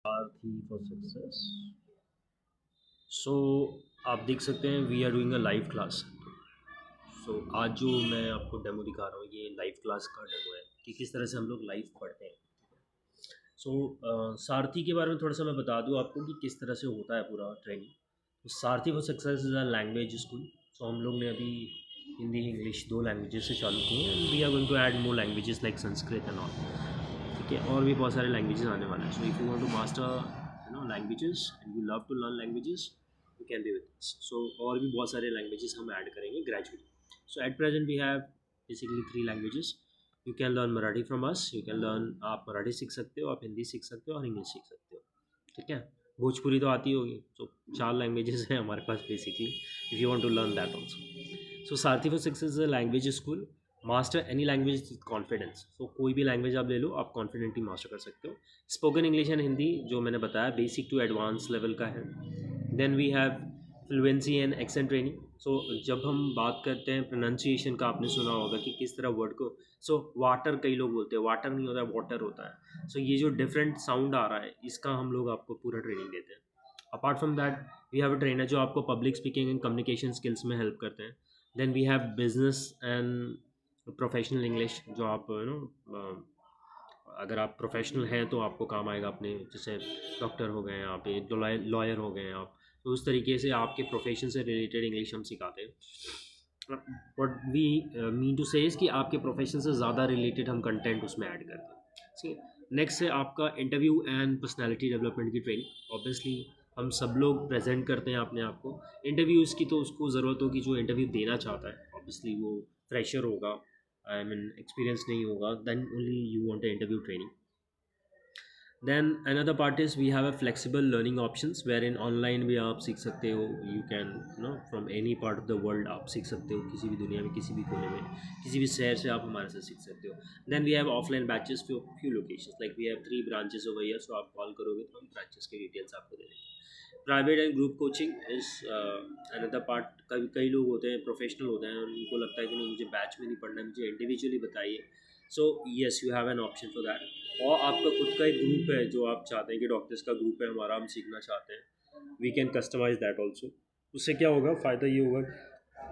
Sarathi for success. सो आप देख सकते हैं we are doing a live class. आज जो मैं आपको डेमो दिखा रहा हूँ ये लाइव क्लास का डेमो है कि किस तरह से हम लोग लाइव पढ़ते हैं। सारथी के बारे में थोड़ा सा मैं बता दूँ आपको कि किस तरह से होता है पूरा training. Sarathi for success is a language school. हम लोग ने अभी हिंदी इंग्लिश दो लैंग्वेजेस से चालू किए हैं and we are going to add more languages like Sanskrit and all. ठीक है, और भी बहुत सारे लैंग्वेजेस आने वाले हैं। So if you want to master languages and you love to learn languages, you can be with us. और भी बहुत सारे लैंग्वेजेस हम ऐड करेंगे gradually. At present we have basically three languages. You can learn Marathi from us. You can learn, आप मराठी सीख सकते हो, आप हिंदी सीख सकते हो और इंग्लिश सीख सकते हो। ठीक है, भोजपुरी तो आती होगी। चार लैंग्वेजेस हैं हमारे पास basically, if you want to learn that also. Sarathi for success is a language school. Master any language with confidence. कोई भी लैंग्वेज आप ले लो, आप कॉन्फिडेंटली मास्टर कर सकते हो। स्पोकन इंग्लिश एंड हिंदी जो मैंने बताया बेसिक टू एडवांस लेवल का है। Then we have fluency and accent training. जब हम बात करते हैं प्रोनाउंसिएशन का, आपने सुना होगा कि किस तरह वर्ड को वाटर कई लोग बोलते हैं, वाटर नहीं होता है, वाटर होता है। ये जो डिफरेंट साउंड आ रहा है इसका हम लोग आपको पूरा ट्रेनिंग देते हैं। Apart from that we have a trainer जो आपको public speaking and communication skills में हेल्प करते हैं। Then we have business and professional English जो आप अगर आप प्रोफेशनल हैं तो आपको काम आएगा अपने, जैसे डॉक्टर हो गए आप, लॉयर हो गए आप, तो उस तरीके से आपके प्रोफेशन से रिलेटेड इंग्लिश हम सिखाते हैं। बट वी मीन टू से कि आपके प्रोफेशन से ज़्यादा रिलेटेड हम कंटेंट उसमें ऐड करते हैं। ठीक है, नेक्स्ट है आपका इंटरव्यू एंड पर्सनैलिटी डेवलपमेंट की ट्रेनिंग। ऑब्वियसली हम सब लोग प्रेजेंट करते हैं अपने आप को। इंटरव्यूज़ की तो उसको ज़रूरत होगी जो इंटरव्यू देना चाहता है। ऑब्वियसली वो फ्रेशर होगा, आई मीन एक्सपीरियंस नहीं होगा, then only you want a interview training. Then another part is we have a flexible learning options wherein online भी आप सीख सकते हो। You can from any part of the world आप सीख सकते हो, किसी भी दुनिया में, किसी भी कोने में, किसी भी शहर से आप हमारे साथ सीख सकते हो। Then we have offline batches few locations, like we have 3 branches over here. आप कॉल करोगे तो हम ब्रांचेस की डिटेल्स आपको दे देंगे। Private and group coaching is another part. कई लोग होते हैं प्रोफेशनल होते हैं, उनको लगता है कि नहीं मुझे बैच में नहीं पढ़ना है, मुझे इंडिविजुअली बताइए। Yes, you have an option for that. और आपका खुद का एक ग्रुप है जो आप चाहते हैं कि डॉक्टर्स का ग्रुप है हमारा, हम सीखना चाहते हैं, we can customize that also. उससे क्या होगा, फ़ायदा ये होगा,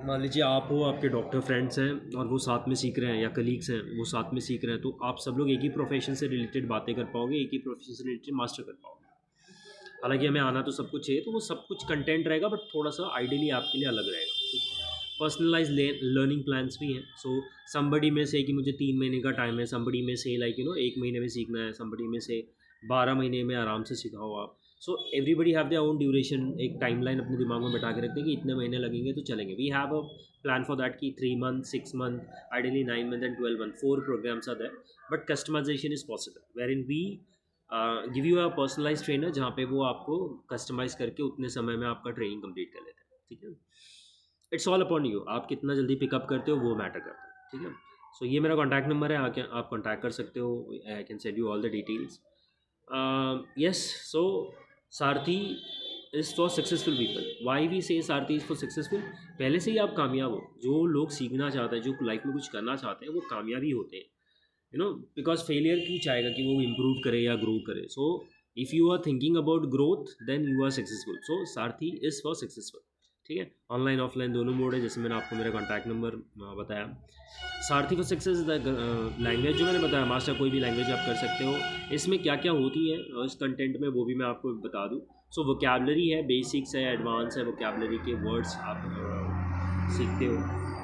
मान लीजिए आप हो, आपके डॉक्टर फ्रेंड्स हैं और वो साथ में सीख रहे हैं, या कलीग्स हैं वो साथ में सीख रहे हैं, तो आप सब लोग एक ही प्रोफेशन से रिलेटेड बातें कर पाओगे, एक ही प्रोफेशन से रिलेटेड मास्टर कर पाओगे। हालांकि हमें आना तो सब कुछ चाहिए, तो वो सब कुछ कंटेंट रहेगा बट थोड़ा सा आइडियली आपके लिए अलग रहेगा। पर्सनलाइज लर्निंग प्लान्स भी हैं। समबडी में से कि मुझे 3 महीने का टाइम है, समबडी में से लाइक 1 महीने में सीखना है, समबडी में से 12 महीने में आराम से सिखाओ आप। Everybody have their own duration. एक टाइमलाइन अपने दिमाग में बैठा के रखते हैं कि इतने महीने लगेंगे तो चलेंगे। We have a plan for that कि 3 month, 6 month, ideally 9 month and 12 month, 4 programs are there. But customization is possible wherein we give you a personalize trainer, जहाँ पे वो आपको कस्टमाइज़ करके उतने समय में आपका ट्रेनिंग कंप्लीट कर लेते हैं। ठीक है, इट्स ऑल अपॉन यू, आप कितना जल्दी पिकअप करते हो वो मैटर करता है। ठीक है, ये मेरा कॉन्टैक्ट नंबर है, आके आप कॉन्टैक्ट कर सकते हो। I can send you all the details. Yes, Sarathi is for successful people. Why we say Sarathi is for successful, पहले से ही आप कामयाब हो। जो लोग सीखना चाहते हैं, जो लाइफ में कुछ करना चाहते हैं, वो कामयाबी होते हैं। बिकॉज फेलियर क्यों चाहेगा कि वो इम्प्रूव करे या ग्रो करे। If you are thinking about growth then you are successful. Sarathi is for successful. ठीक है, ऑनलाइन ऑफलाइन दोनों मोड है, जैसे मैंने आपको मेरा कॉन्टैक्ट नंबर बताया। सारथी फॉर सक्सेस द लैंग्वेज जो मैंने बताया, मास्टर कोई भी लैंग्वेज आप कर सकते हो। इसमें क्या क्या होती है इस कंटेंट में वो भी मैं आपको बता दूँ। वोकेबलरी है, बेसिक्स है, एडवांस है, वोकेबलरी के वर्ड्स आप सीखते हो।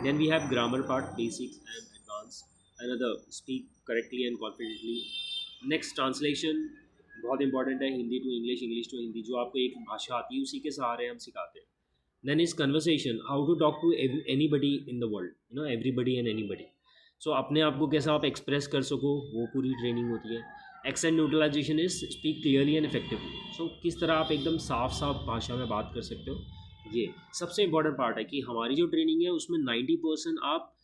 Then we have grammar part, basics and advance. Another, speak correctly and confidently. Next, translation बहुत इंपॉर्टेंट है, Hindi to English, English to Hindi. जो आपको एक भाषा आती है उसी के सहारे हम सिखाते हैं। Then is conversation, how to talk to anybody in the world, everybody and anybody. अपने आप को कैसा आप एक्सप्रेस कर सको वो पूरी ट्रेनिंग होती है। Accent neutralization is speak clearly and effectively. किस तरह आप एकदम साफ साफ भाषा में बात कर सकते हो, ये सबसे इंपॉर्टेंट पार्ट है कि हमारी जो ट्रेनिंग है उसमें 90% आप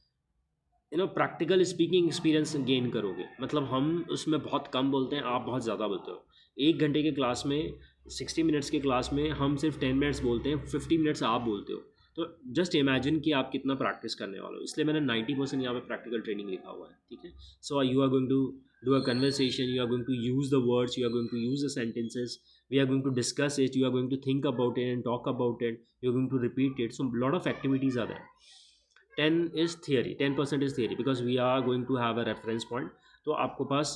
प्रैक्टिकल स्पीकिंग एक्सपीरियंस गेन करोगे। मतलब हम उसमें बहुत कम बोलते हैं, आप बहुत ज़्यादा बोलते हो। 1 घंटे के क्लास में, 60 मिनट्स के क्लास में हम सिर्फ 10 मिनट्स बोलते हैं, 50 मिनट्स आप बोलते हो। तो जस्ट इमेजिन कि आप कितना प्रैक्टिस करने वाले हो। इसलिए मैंने 90% यहाँ पे प्रैक्टिकल ट्रेनिंग लिखा हुआ है। ठीक है, you are going to do a conversation, you are going to use the words, you are going to use the sentences, we are going to discuss it, you are going to think about it and talk about it, you're going to repeat it. So a lot of activities are there. 10 is theory, 10% is theory, because we are going to have a reference point. तो आपको पास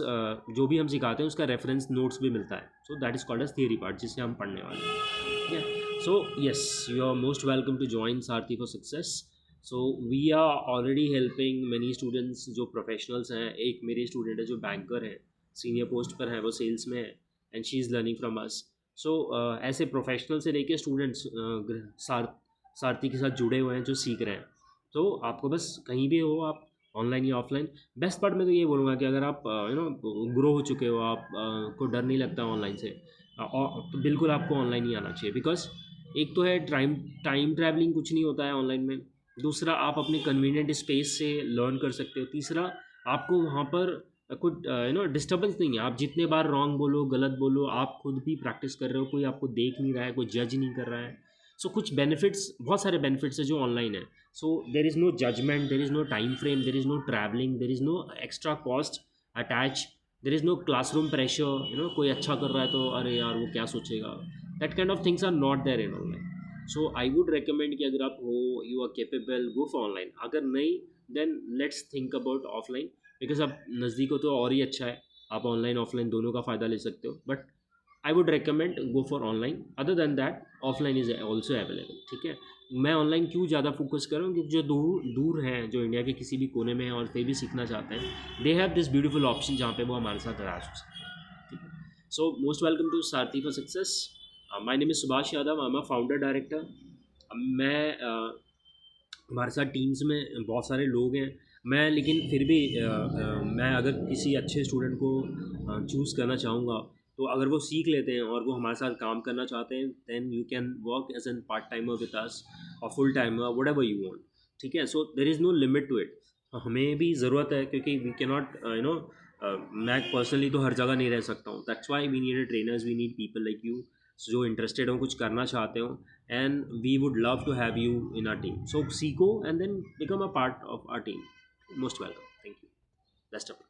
जो भी हम सिखाते हैं उसका reference notes भी मिलता है. So that is called as theory part, जिसे हम पढ़ने वाले हैं. ठीक है. So yes, you are most welcome to join Sarathi for success. So we are already helping many students जो प्रोफेशनल्स हैं. एक मेरी स्टूडेंट है जो बैंकर है, सीनियर पोस्ट पर है, वो सेल्स में है, and she is learning from us. So ऐसे प्रोफेशनल से लेके स्टूडेंट्स सारथी के साथ जुड़े हुए हैं जो सीख रहे हैं. तो आपको बस कहीं भी हो आप, ऑनलाइन या ऑफलाइन, बेस्ट पार्ट मैं तो ये बोलूँगा कि अगर आप ग्रो हो चुके हो, आप को डर नहीं लगता ऑनलाइन से, तो बिल्कुल आपको ऑनलाइन ही आना चाहिए. बिकॉज एक तो है टाइम ट्रैवलिंग कुछ नहीं होता है ऑनलाइन में. दूसरा, आप अपने कन्वीनियंट स्पेस से लर्न कर सकते हो. तीसरा, आपको वहाँ पर कुछ डिस्टर्बेंस नहीं है. आप जितने बार रॉन्ग बोलो, गलत बोलो, आप खुद भी प्रैक्टिस कर रहे हो, कोई आपको देख नहीं रहा है, कोई जज नहीं कर रहा है. सो कुछ बेनिफिट्स, बहुत सारे बेनिफिट्स है जो ऑनलाइन है. So there is no judgement, there is no time frame, there is no travelling, there is no extra cost attach, there is no classroom pressure. कोई अच्छा कर रहा है तो अरे यार वो क्या सोचेगा. That kind of things are not there in online. So I would recommend कि अगर आप हो, you are capable, go for online. अगर नहीं, then let's think about offline. Because अब नज़दीक हो तो और ही अच्छा है, आप ऑनलाइन ऑफलाइन दोनों का फ़ायदा ले सकते हो. But I would recommend go for online. Other than that offline is also available. ठीक है. मैं ऑनलाइन क्यों ज़्यादा फोकस कर रहा हूँ, क्योंकि जो दूर हैं, जो इंडिया के किसी भी कोने में हैं और फिर भी सीखना चाहते हैं, they have this beautiful option जहाँ पे वो हमारे साथ अटैच हो सकते हैं. ठीक है. So most welcome to Sarathi for success. My name is Subhash Yadav, I am a founder director. मैं हमारे साथ टीम्स में बहुत सारे लोग हैं. मैं लेकिन फिर भी मैं अगर किसी अच्छे स्टूडेंट को चूज़ करना चाहूँगा, तो अगर वो सीख लेते हैं और वो हमारे साथ काम करना चाहते हैं, then you can work as an part timer with us or full timer, whatever you want. ठीक है. So there is no limit to it. हमें भी ज़रूरत है, क्योंकि वी कैन नॉट मैं पर्सनली तो हर जगह नहीं रह सकता हूँ. That's why we need trainers, we need people like you जो इंटरेस्टेड हो, कुछ करना चाहते हो, and we would love to have you in our team. So seeko and then become a part of our team. Most welcome. Thank you. Best of luck.